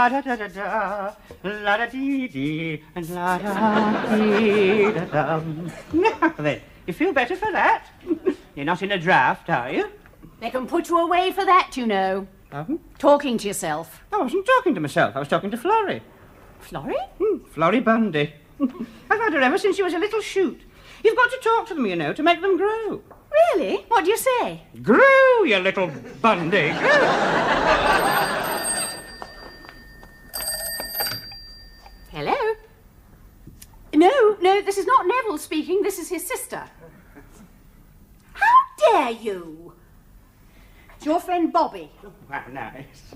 La da da da da, la da dee dee, and la da dee da dum. Now then, you feel better for that? You're not in a draft, are you? They can put you away for that, you know. Pardon? Talking to yourself. I wasn't talking to myself. I was talking to Florrie. Florrie? Florrie Bundy. I've had her ever since she was a little shoot. You've got to talk to them, you know, to make them grow. Really? What do you say? Grow, you little Bundy, grow. Hello? No, this is not Neville speaking. This is his sister. How dare you? It's your friend Bobby. Oh, wow, nice.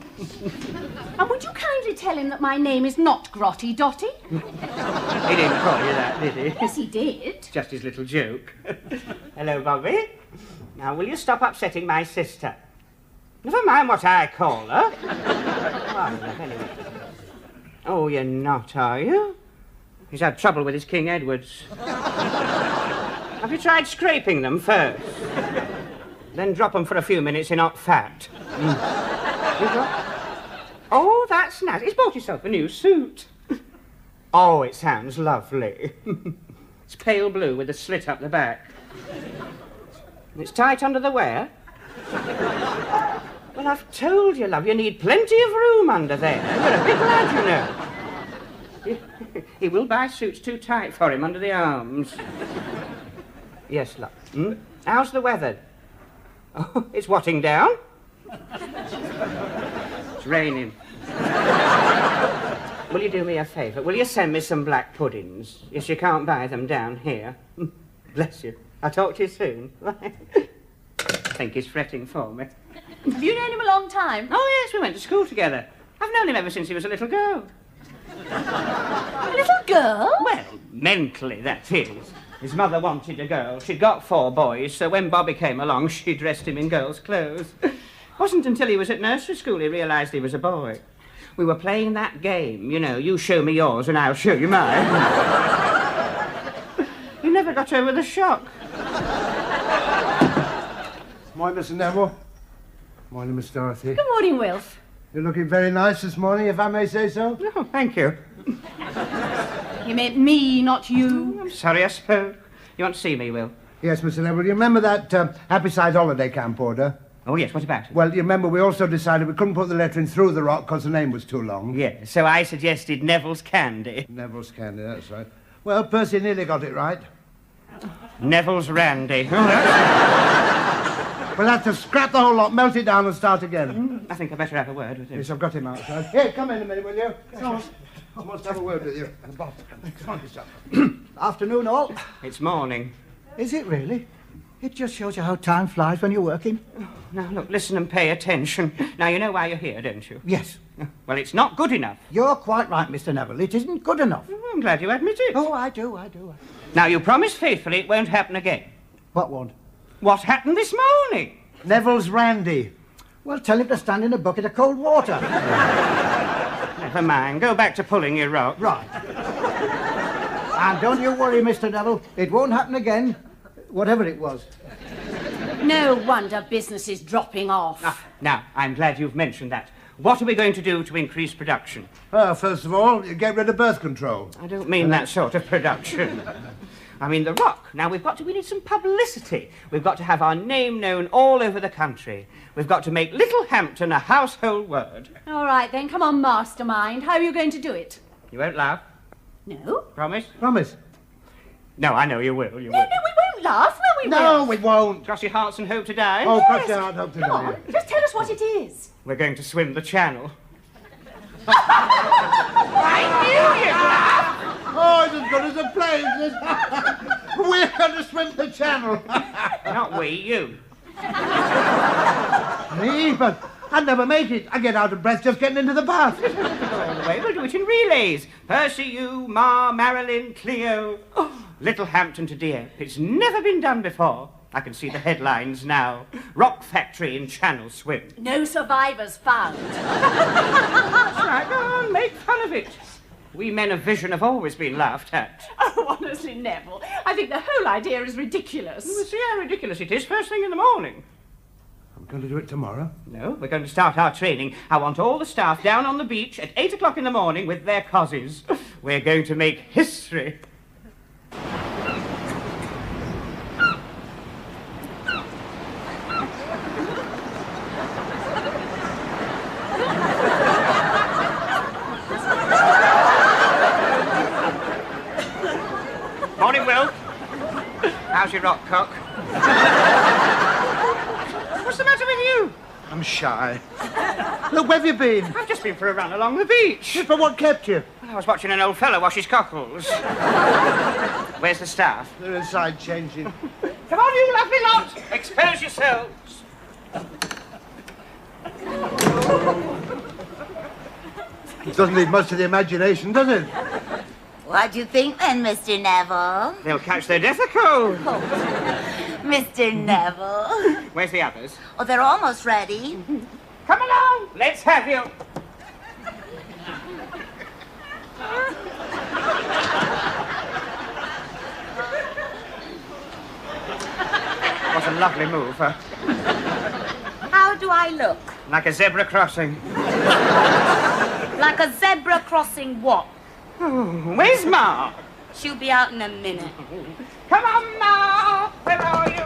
And would you kindly tell him that my name is not Grotty Dotty? He didn't call you that, did he? Yes, he did. Just his little joke. Hello, Bobby. Now, will you stop upsetting my sister? Never mind what I call her. Anyway. Oh, you're not, are you? He's had trouble with his King Edwards. Have you tried scraping them first? Then drop them for a few minutes in hot fat. Oh, that's nice. He's bought himself a new suit. Oh, it sounds lovely. It's pale blue with a slit up the back. It's tight under the wear. Well, I've told you, love, you need plenty of room under there. You're a big lad, you know. He will buy suits too tight for him under the arms. Yes, love. How's the weather? Oh, it's watting down. It's raining. Will you do me a favour? Will you send me some black puddings? Yes, you can't buy them down here. Bless you. I'll talk to you soon. I think he's fretting for me. Have you known him a long time? Oh, yes, we went to school together. I've known him ever since he was a little girl. A little girl? Well, mentally, that is. His mother wanted a girl. She'd got 4 boys, so when Bobby came along, she dressed him in girls' clothes. It wasn't until he was at nursery school he realised he was a boy. We were playing that game, you know, you show me yours and I'll show you mine. He never got over the shock. Morning, Mr. Neville. Morning, Miss Dorothy. Good morning, Wilf. You're looking very nice this morning, if I may say so. Oh, thank you. You meant me, not you. I'm sorry I spoke. You want to see me, Will? Yes, Mr. Neville. You remember that Happy Side holiday camp order? Oh, yes, what about it? Well, you remember we also decided we couldn't put the letter in through the rock because the name was too long. Yeah, so I suggested Neville's Candy. Neville's Candy, that's right. Well, Percy nearly got it right. Neville's Randy. We'll have to scrap the whole lot, melt it down and start again. I think I better have a word with him. Yes, I've got him outside. Here, come in a minute, will you? I must have a word with you. Bob, come on, yourself. Afternoon, all. It's morning. Is it really? It just shows you how time flies when you're working. Now, look, listen and pay attention. Now, you know why you're here, don't you? Yes. Well, it's not good enough. You're quite right, Mr. Neville. It isn't good enough. Oh, I'm glad you admit it. Oh, I do. Now, you promise faithfully it won't happen again. What won't? What happened this morning? Neville's Randy. Well, tell him to stand in a bucket of cold water. Never mind. Go back to pulling your rock. Right. And don't you worry, Mr. Neville. It won't happen again, whatever it was. No wonder business is dropping off. Now, I'm glad you've mentioned that. What are we going to do to increase production? First of all, you get rid of birth control. I don't mean that sort of production. I mean the rock. Now, we need some publicity. We've got to have our name known all over the country. We've got to make Little Hampton a household word. All right, then, come on, mastermind. How are you going to do it? You won't laugh? No. Promise? Promise. No, I know you will. No, we won't laugh, will we, No, Will? we won't. Cross your hearts and hope to die? Oh, Yes. cross your heart, hope to Come die. on, just tell us what it is. We're going to swim the channel. I knew you'd laugh! Oh, it's as good as a play, is this? We're going to swim the channel. Not we, you. Me? But I'd never make it. I get out of breath just getting into the bath. All the way, we'll do it in relays. Percy, you, Ma, Marilyn, Cleo. Oh, Little Hampton to Dieppe. It's never been done before. I can see the headlines now. Rock factory in channel swim. No survivors found. That's right, go on, make fun of it. We men of vision have always been laughed at. Oh, honestly, Neville, I think the whole idea is ridiculous. We'll see how ridiculous it is first thing in the morning. I'm Going to do it tomorrow? No, we're going to start our training. I want all the staff down on the beach at 8 o'clock in the morning with their cozzies. We're going to make history. Morning, Will. How's your rock cook? What's the matter with you? I'm shy. Look, where have you been? I've just been for a run along the beach. Yes, but what kept you? I was watching an old fellow wash his cockles. Where's the staff? They're inside changing. Come on, you lovely lot! Expose yourselves! It doesn't need much of the imagination, does it? What do you think then, Mr. Neville? They'll catch their death of cold. Mr. Neville? Where's the others? Oh, they're almost ready. Come along, let's have you. What a lovely move, huh? How do I look? Like a zebra crossing. Like a zebra crossing what? Where's Ma? She'll be out in a minute. Come on, Ma! Where are you?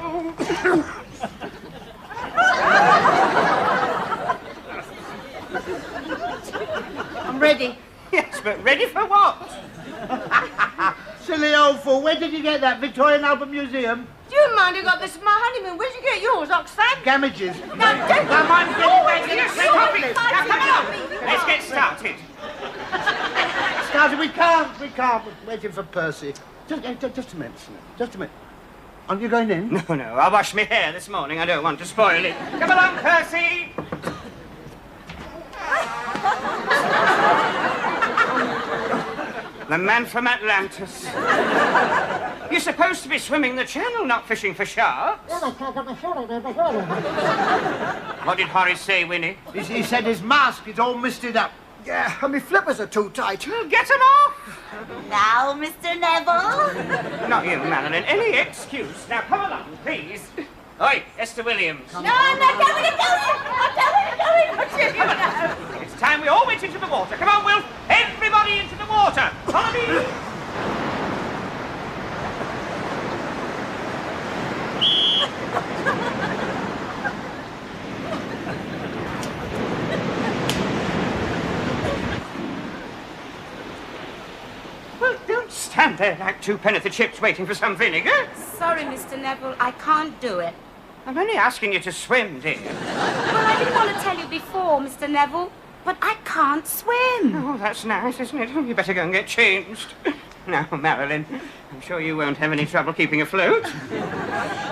I'm ready. Yes, but ready for what? Silly old fool, where did you get that? Victorian Albert Museum? Do you mind I got this for my honeymoon? Where'd you get yours, Oxfam? Damages. No, don't. Come on, get Oh, back in you the sorry, coffee. I Now, come along. didn't Let's get started. Started, we can't. We're waiting for Percy. Just a minute, Snap. Just a minute. Aren't you going in? No, I washed my hair this morning. I don't want to spoil it. Come along, Percy. The man from Atlantis. You're supposed to be swimming the channel, not fishing for sharks. What did Horace say, Winnie? He said his mask is all misted up. Yeah, and my flippers are too tight. Well, get him off. Now, Mr. Neville? Not you, Madeline. Any excuse. Now, come along, please. Oi, Esther Williams. No, I'm not going. I'm going. It's time we all went into the water. Come on, Will. Everybody into the water. Follow me. Well, don't stand there like two penny chips waiting for some vinegar. Sorry, Mr. Neville, I can't do it. I'm only asking you to swim, dear. Well, I didn't want to tell you before, Mr. Neville, but I can't swim. Oh, that's nice, isn't it? You better go and get changed. Now, Marilyn, I'm sure you won't have any trouble keeping afloat.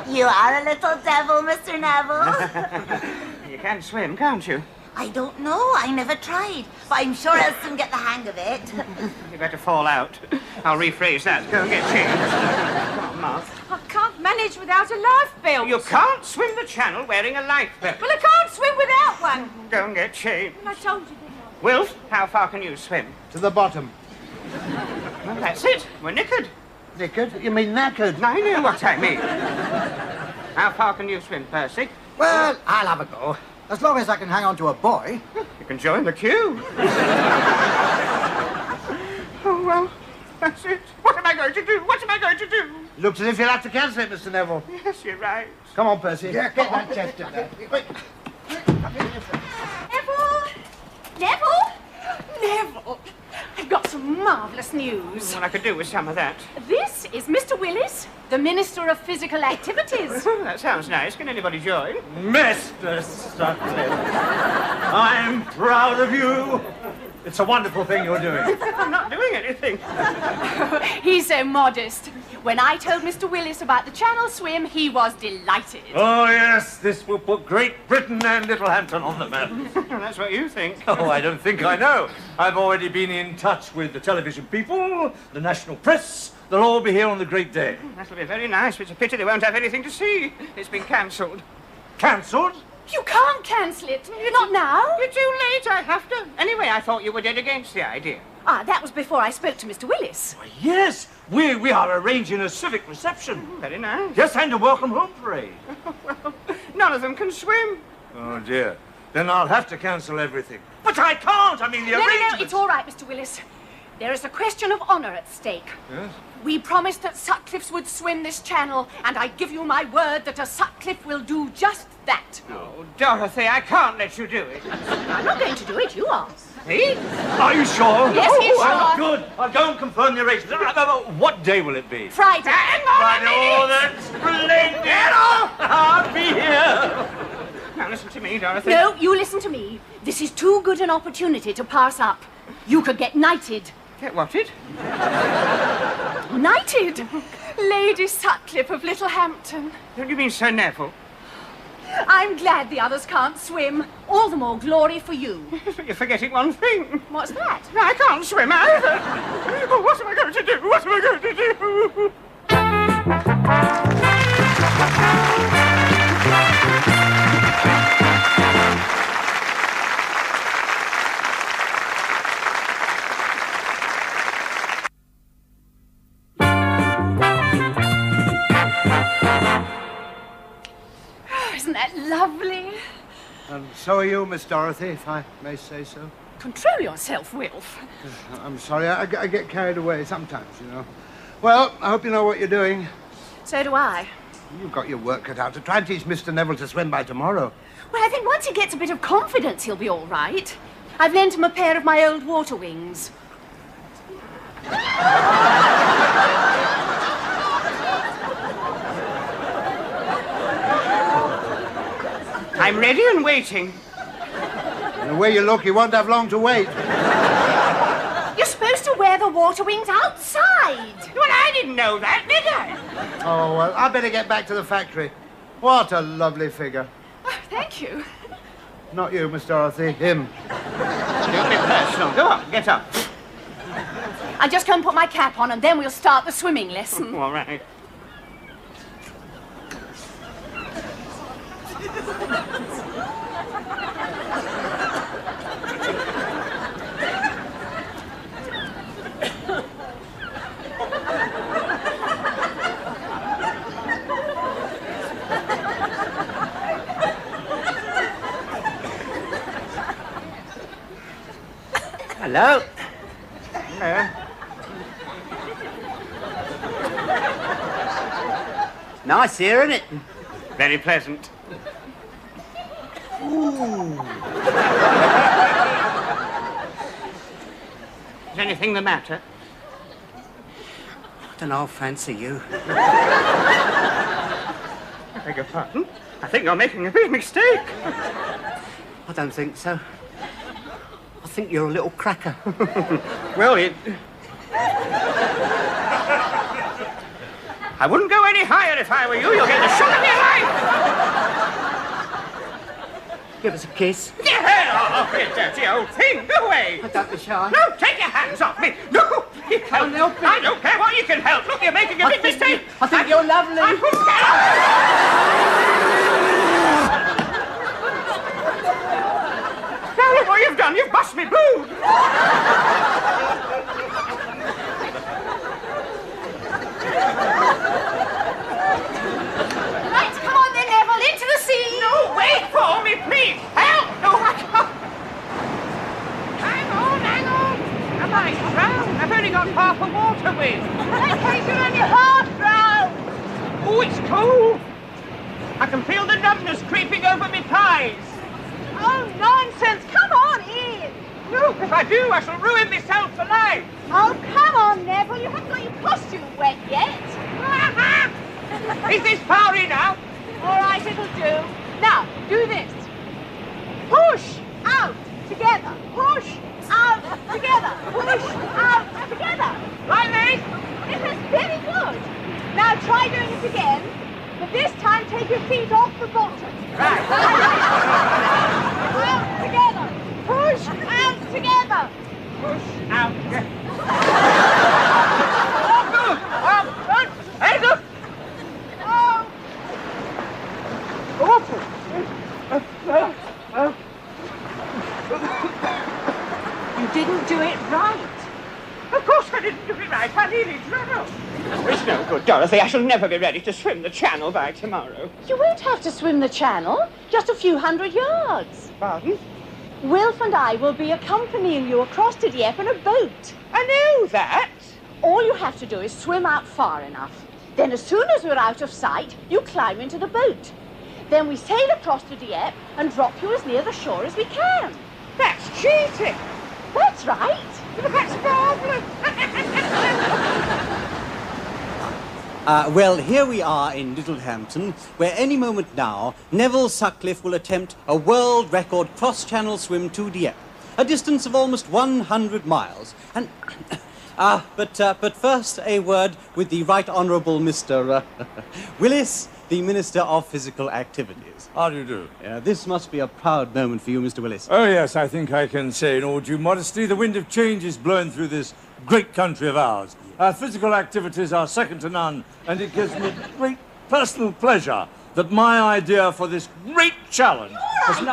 You are a little devil, Mr. Neville. You can swim, can't you? I don't know. I never tried. But I'm sure I'll soon get the hang of it. You better fall out. I'll rephrase that. Go and get changed. Come on, Mark. I can't manage without a life belt. You can't swim the channel wearing a life belt. Well, I can't swim without one. Go and get changed. I told you, didn't I? Wilf, how far can you swim? To the bottom. Well, that's it. We're knickered. Knickered? You mean knackered? I know what I mean. How far can you swim, Percy? Well, I'll have a go. As long as I can hang on to a buoy. You can join the queue. Oh, well, that's it. What am I going to do? What am I going to do? Looks as if you'll have to cancel it, Mr. Neville. Yes, you're right. Come on, Percy. Yeah, Get come on. that chest in there. Quick. Neville! Neville! Neville! I've got some marvellous news. Well, I could do with some of that. This is Mr. Willis, the Minister of Physical Activities. That sounds nice. Can anybody join? Mr. Sutcliffe, I'm proud of you. It's a wonderful thing you're doing. I'm not doing anything. He's so modest. When I told Mr. Willis about the Channel swim, he was delighted. Oh, yes, this will put Great Britain and Littlehampton on the map. That's what you think. Oh, I don't think I know. I've already been in touch with the television people, the national press. They'll all be here on the great day. That'll be very nice, but it's a pity they won't have anything to see. It's been cancelled. Cancelled? You can't cancel it. Not now. You're too late, I have to. Anyway, I thought you were dead against the idea. Ah, that was before I spoke to Mr. Willis. Why, yes, we are arranging a civic reception. Very nice. Yes, and a welcome home parade. Well, none of them can swim. Oh, dear. Then I'll have to cancel everything. But I can't! I mean, the No, arrangements... it's all right, Mr. Willis. There is a question of honour at stake. Yes? We promised that Sutcliffes would swim this channel, and I give you my word that a Sutcliffe will do just that. Oh, Dorothy, I can't let you do it. I'm not going to do it, you are. See? Are you sure? Yes, he's Oh, sure. good. I'll go and confirm the arrangements. What day will it be? Friday. Hang on Friday. a minute! Oh, that's splendid! Get off! I'll be here! Now listen to me, Dorothy. No, you listen to me. This is too good an opportunity to pass up. You could get knighted. Get whatted? Knighted? Lady Sutcliffe of Littlehampton. Don't you mean Sir Neville? I'm glad the others can't swim. All the more glory for you. But you're forgetting one thing. What's that? I can't swim either. Oh, what am I going to do? What am I going to do? Isn't that lovely? And so are you, Miss Dorothy, if I may say so. Control yourself, Wilf. I'm sorry, I get carried away sometimes, you know. Well, I hope you know what you're doing. So do I. You've got your work cut out to try and teach Mr. Neville to swim by tomorrow. Well, I think once he gets a bit of confidence, he'll be all right. I've lent him a pair of my old water wings. I'm ready and waiting. And the way you look, you won't have long to wait. You're supposed to wear the water wings outside. Well, I didn't know that, did I? Oh, well, I better get back to the factory. What a lovely figure. Oh, thank you. Not you, Miss Dorothy, him. Don't be personal. Go on, get up. I'll just go and put my cap on, and then we'll start the swimming lesson. All right. Hello. Hello. Nice here, isn't it? Very pleasant. Is anything the matter? I don't know, fancy you. I beg your pardon? I think you're making a big mistake. I don't think so. I think you're a little cracker. Well, I wouldn't go any higher if I were you. You'll get the shock of your life. Give us a kiss. Yeah, oh, you dirty old thing. Go away. I don't be shy. No, take your hands off me. No, you can't help it. I don't care what you can help. Look, you're making a big mistake. I think you're lovely. I couldn't get up. Now look what you've done. You've bust me boob. Right, come on then, Neville, into the sea. No, wait for me, please. Help! No, I can't. Hang on. I might drown. I've only got half a water with. In case you're only half drowned. Oh, it's cold. I can feel the numbness creeping over my thighs. Oh, nonsense. Come on in. No, if I do, I shall ruin myself for life. Oh, come on, Neville. You haven't got your costume wet yet. Is this far enough? All right, it'll do. Now, do this. Push out together. Push out together. Push out together. Right, mate? This is very good. Now try doing it again, but this time take your feet off the bottom. Right. Out together. Push out together. Push out. Oh, good. Oh, good. Hey, look. Oh, Awful. you didn't do it right. Of course I didn't do it right, I'll leave in trouble. Oh, it's no good, Dorothy. I shall never be ready to swim the channel by tomorrow. You won't have to swim the channel, just a few hundred yards. Pardon? Wilf and I will be accompanying you across to Dieppe in a boat. I know that. All you have to do is swim out far enough. Then as soon as we're out of sight, you climb into the boat. Then we sail across to Dieppe and drop you as near the shore as we can. That's cheating. That's right. That's marvellous. Well, here we are in Littlehampton, where any moment now, Neville Sutcliffe will attempt a world record cross-channel swim to Dieppe, a distance of almost 100 miles. And, but first, a word with the Right Honourable Mr. Willis, the Minister of Physical Activities. How do you do? This must be a proud moment for you, Mr. Willis. Oh, yes, I think I can say in all due modesty, the wind of change is blowing through this great country of ours. Our physical activities are second to none, and it gives me great personal pleasure that my idea for this great challenge...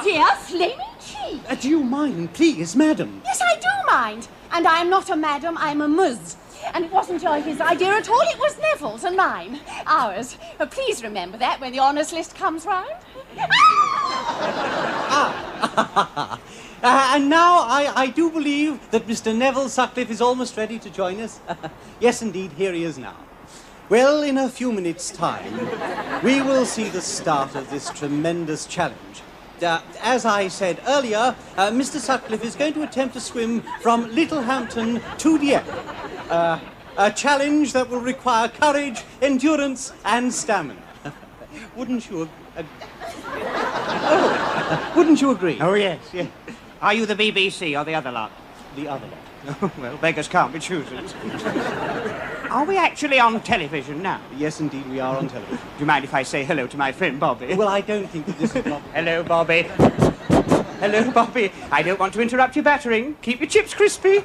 Dear flaming cheek. Do you mind, please, madam? Yes, I do mind. And I am not a madam, I'm a muz. And it wasn't his idea at all, it was Neville's and mine. Ours. Please remember that when the honours list comes round. And now I do believe that Mr. Neville Sutcliffe is almost ready to join us. Yes, indeed, here he is now. Well, in a few minutes' time, we will see the start of this tremendous challenge. As I said earlier, Mr. Sutcliffe is going to attempt to swim from Littlehampton to Dieppe. A challenge that will require courage, endurance, and stamina. Wouldn't you wouldn't you agree? Oh, yes, yes. Are you the BBC or the other lot? The other lot. Oh, well, beggars can't be choosers. Are we actually on television now? Yes, indeed, we are on television. Do you mind if I say hello to my friend Bobby? Well, I don't think that this is not... Hello, Bobby. Hello, Bobby. I don't want to interrupt your battering. Keep your chips crispy.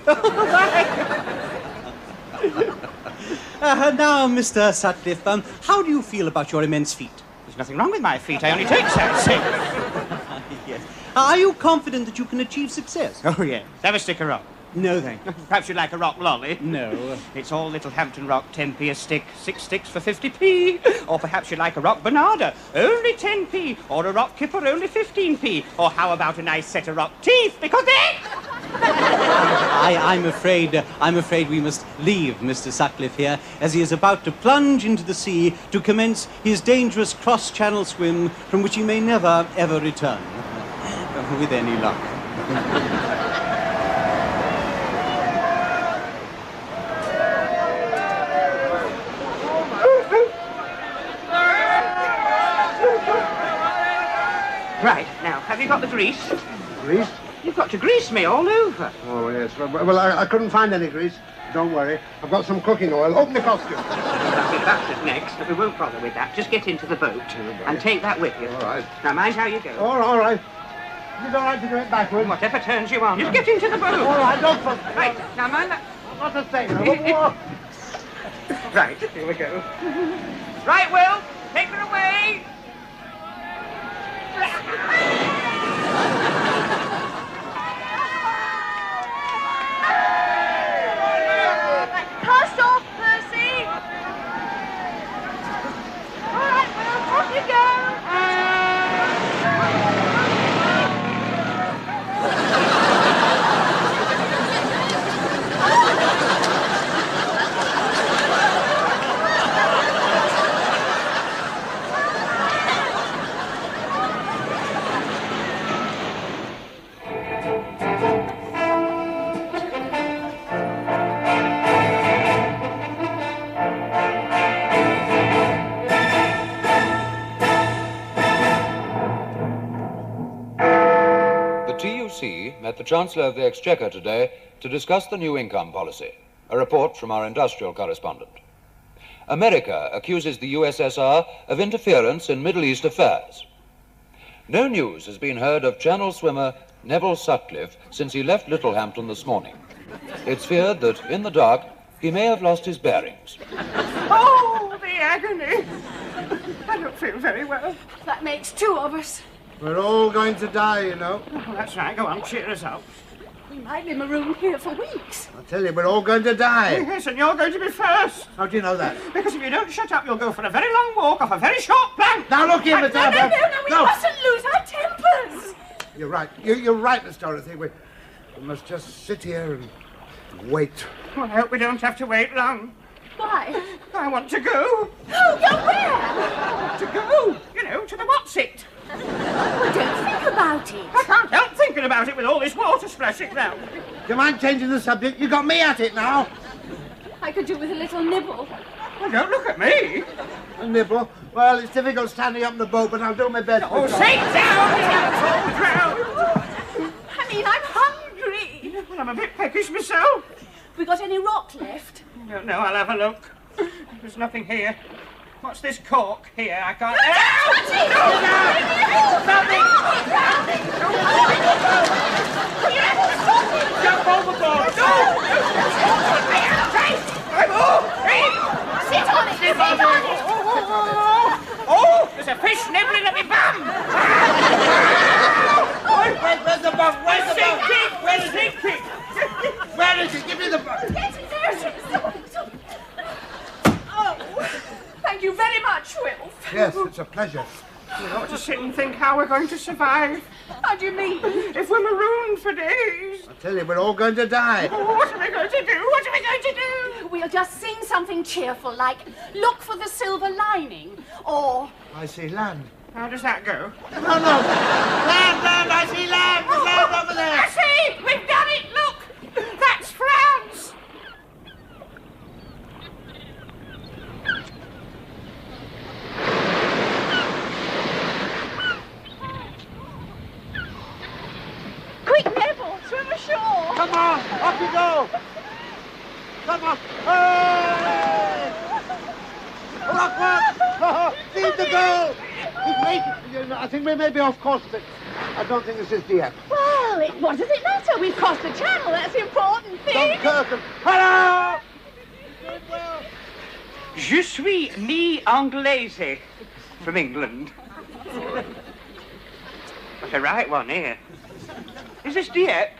Now, Mr. Sutcliffe, how do you feel about your immense feat? There's nothing wrong with my feet. I only take sightseeing. Yes. Are you confident that you can achieve success? Oh, yes. Have a stick of rock. No, thank you. Perhaps you'd like a rock lolly? No. It's all Littlehampton rock, 10p a stick, 6 sticks for 50p. Or perhaps you'd like a rock banana, only 10p. Or a rock kipper, only 15p. Or how about a nice set of rock teeth, because they... I'm afraid we must leave Mr. Sutcliffe here, as he is about to plunge into the sea to commence his dangerous cross-channel swim from which he may never, ever return. With any luck. Right, now, have you got the grease? Grease? You've got to grease me all over. Oh, yes. Well, I couldn't find any grease. Don't worry. I've got some cooking oil. Open the costume. That's next, but we won't bother with that. Just get into the boat and take that with you. All right. Now, mind how you go. All right. Is it all right to do it backwards? Whatever turns you on. Just get into the boat. All right, don't fuss. Right, now mind that. What a thing. Right, here we go. Right, Will, take her away. Cast off, Percy! All right, Will, off you go! Met the Chancellor of the Exchequer today to discuss the new income policy. A report from our industrial correspondent. America accuses the USSR of interference in Middle East affairs. No news has been heard of Channel swimmer Neville Sutcliffe since he left Littlehampton this morning. It's feared that, in the dark, he may have lost his bearings. Oh, the agony. I don't feel very well. That makes two of us. We're all going to die, you know. Oh, that's right. Go on, cheer us up. We might be marooned here for weeks. I tell you, we're all going to die. Yes, and you're going to be first. How do you know that? Because if you don't shut up, you'll go for a very long walk off a very short plank. Now look here, Miss Dorothy. We mustn't lose our tempers. You're right. You're right, Miss Dorothy. We must just sit here and wait. Well, I hope we don't have to wait long. Why? I want to go. Oh, go where? I want to go, to the what's-it. Well, don't think about it. I can't help thinking about it with all this water splashing round. Do you mind changing the subject? You got me at it now. I could do with a little nibble. Well, don't look at me. A nibble? Well, it's difficult standing up in the boat, but I'll do my best. Oh, sit down, you drowned. I mean, I'm hungry. Well, I'm a bit peckish myself. We got any rock left? I don't know, I'll have a look. There's nothing here. What's this cork here? I can't... Jump overboard! Sit on it! Sit on it! Oh, there's a fish nibbling at me bum! Where's the bug? Where's the bug? We're sinking! Where is it? Give me the bug. Oh, thank you very much, Wilf. Yes, it's a pleasure. We ought to sit and think how we're going to survive. How do you mean? If we're marooned for days. I tell you, we're all going to die. Oh, what are we going to do? What are we going to do? We'll just sing something cheerful like Look for the Silver Lining or... I see land. How does that go? No, no. Land, I see land. There's land over there. I see! We've done it! Look! That's France! Quick, Neville, swim ashore! Come on, off you go. Come on. Hey! Rock, rock. Feed the goal. I think we may be off course, but I don't think this is the end. Well, what does it matter? We've crossed the channel. That's the important thing. Dunkirk. Hello! Doing well. Je suis mi-anglaise from England. That's a right one here. Is this Dieppe?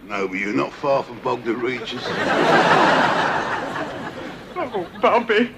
No, but you're not far from Bogdan Reaches. Oh, Bobby.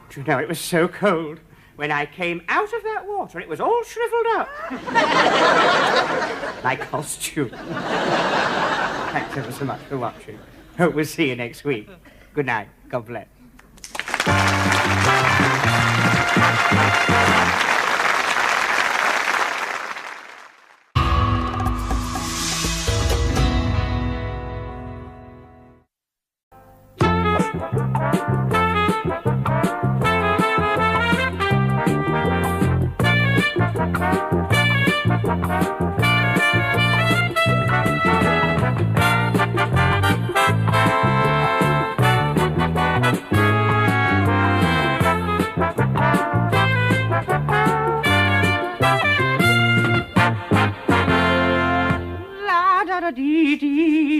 Do you know, it was so cold. When I came out of that water, it was all shriveled up. My costume. Thanks ever so much for watching. Hope we'll see you next week. Good night. God bless.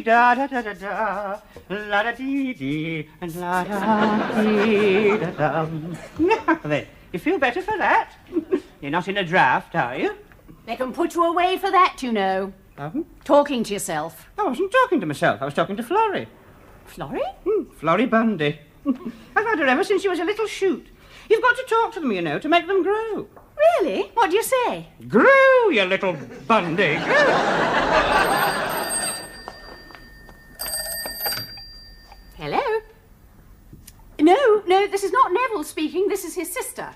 Da da da da da, la da dee dee, and la da dee da dum. Now then, you feel better for that? You're not in a draft, are you? They can put you away for that, you know. Pardon? Talking to yourself. I wasn't talking to myself. I was talking to Florrie. Florrie? Florrie Bundy. I've had her ever since she was a little shoot. You've got to talk to them, you know, to make them grow. Really? What do you say? Grow, you little Bundy. Grow. Hello? No, this is not Neville speaking. This is his sister.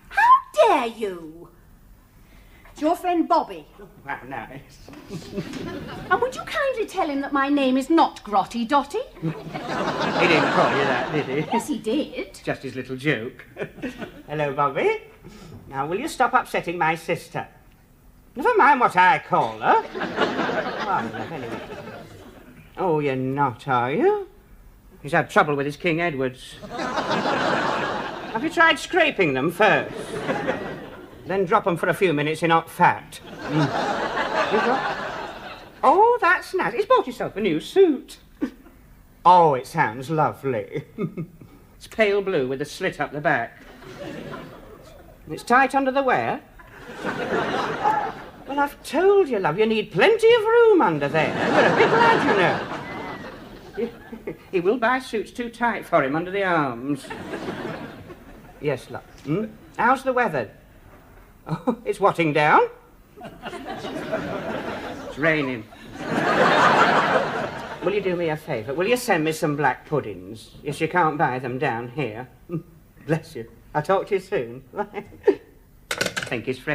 How dare you? It's your friend Bobby. Wow, nice. And would you kindly tell him that my name is not Grotty Dotty? He didn't call you that, did he? Yes, he did. Just his little joke. Hello, Bobby. Now, will you stop upsetting my sister? Never mind what I call her. Oh, love, anyway. Oh, you're not, are you? He's had trouble with his King Edwards. Have you tried scraping them first? Then drop them for a few minutes in hot fat. Oh, that's nice. He's bought himself a new suit. Oh, it sounds lovely. It's pale blue with a slit up the back. It's tight under the wear. Well, I've told you, love, you need plenty of room under there. You're a big lad, you know. He will buy suits too tight for him under the arms. Yes, love. How's the weather? Oh, it's watting down. It's raining. Will you do me a favour? Will you send me some black puddings? Yes, you can't buy them down here. Bless you. I'll talk to you soon. I think he's fresh.